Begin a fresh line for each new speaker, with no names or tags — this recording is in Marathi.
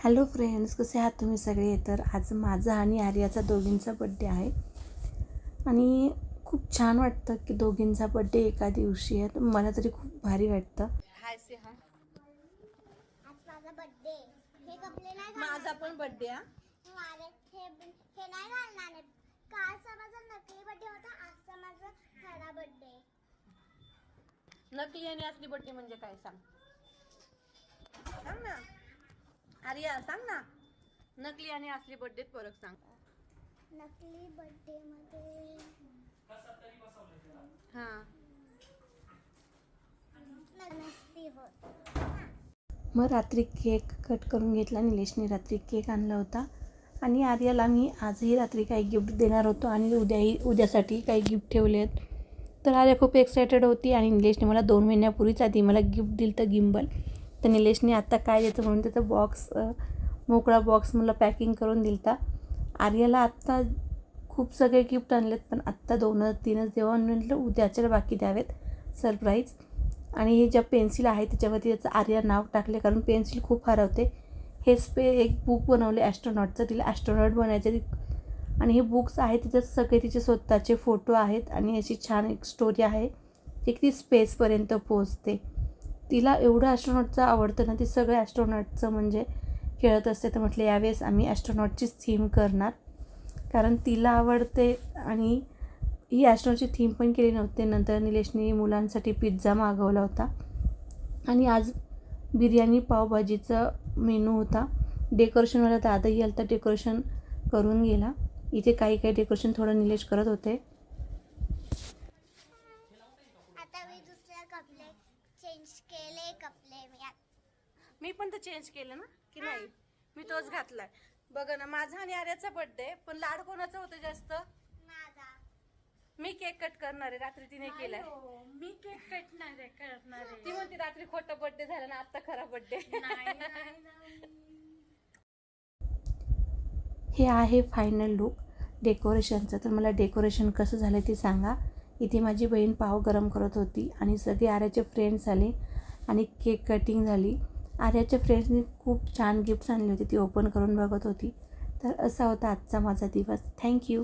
हॅलो फ्रेंड्स, कसे आहात तुम्ही सगळे. तर आज माझा आणि आर्याचा दोघींचा बड्डे आहे आणि खूप छान वाटतं की दोघींचा बड्डे एका दिवशी आहे. तर मला तरी खूप भारी वाटतं.
हाय से हा
आज माझा बर्थडे. हे कपडे नाही
माझा पण बर्थडे हा.
हे नाही घालणार आहे. कालचा माझा नकली बर्थडे होता, आजचा माझा खरा बर्थडे.
नकली आणि असली बर्थडे म्हणजे काय सांग ना आर्या, सांग ना. नकली आणि असली बर्थडे फरक सांग.
नकली बर्थडे मध्ये
हा
नसती होत.
मग रात्री केक कट करून घेतला. निलेशने रात्री केक आणला होता आणि आर्याला मी आजही रात्री काही गिफ्ट देणार होतो आणि उद्यासाठी काही गिफ्ट ठेवले आहेत. तर आर्या खूप एक्सायटेड होती आणि निलेशने मला 2 महिन्यापूर्वीच आधी मला गिफ्ट दिलं तर गिम्बल. तर निलेशने आत्ता काय देतं म्हणून त्याचा बॉक्स, मोकळा बॉक्स मला पॅकिंग करून दिलता. आर्याला आत्ता खूप सगळे गिफ्ट आणलेत, पण आत्ता 2-3च देवा म्हटलं, उद्याच्याला बाकी द्यावेत सरप्राईज. आणि हे ज्या पेन्सिल आहे त्याच्यावरती त्याचं आर्या नाव टाकले, कारण पेन्सिल खूप हरवते. एक बुक बनवले ॲस्ट्रॉनॉटचं, तिला ॲस्ट्रॉनॉट बनायचं. आणि हे बुक्स आहेत त्याच्यात सगळे तिचे स्वतःचे फोटो आहेत आणि अशी छान एक स्टोरी आहे जी ती स्पेसपर्यंत पोहोचते. तिला एवढं ॲस्ट्रॉनॉटचं आवडतं ना, ती सगळं ॲस्ट्रॉनॉटचं म्हणजे खेळत असते. तर म्हटलं यावेळेस आम्ही ॲस्ट्रॉनॉटचीच थीम करणार, कारण तिला आवडते. आणि ही ॲस्ट्रॉनॉटची थीम पण केली नव्हती. नंतर निलेशने मुलांसाठी पिझ्झा मागवला होता आणि आज बिर्याणी पावभाजीचा मेनू होता. डेकोरेशनवाला दादाही आला तर डेकोरेशन करून गेला. इथे काही डेकोरेशन थोडं निलेश करत होते.
आता मी दुसरे कपडे चेंज केले.
मी पण तर चेंज केलं ना की नाही. मी तोच घातलाय. बघा ना, माझा आणि आर्याचा बर्थडे, पण लाड कोणाचा होतं जास्त.
माझा.
मी केक कट करणार आहे, रात्री तिने केलाय.
मी केक करणार आहे.
ती म्हणते रात्री खोटा बर्थडे झाला ना, आता खरा बर्थडे.
हे आहे फायनल लुक डेकोरेशनचं. तर मला डेकोरेशन कसं झालं ते सांगा. इथे माझी बहीण पाव गरम करत होती आणि सगळे आर्याचे फ्रेंड्स आले आणि केक कटिंग झाली. आर्याच्या फ्रेंड्सनी खूप छान गिफ्ट्स आणली होती, ती ओपन करून बघत होती. तर असा होता आजचा माझा दिवस. थँक्यू.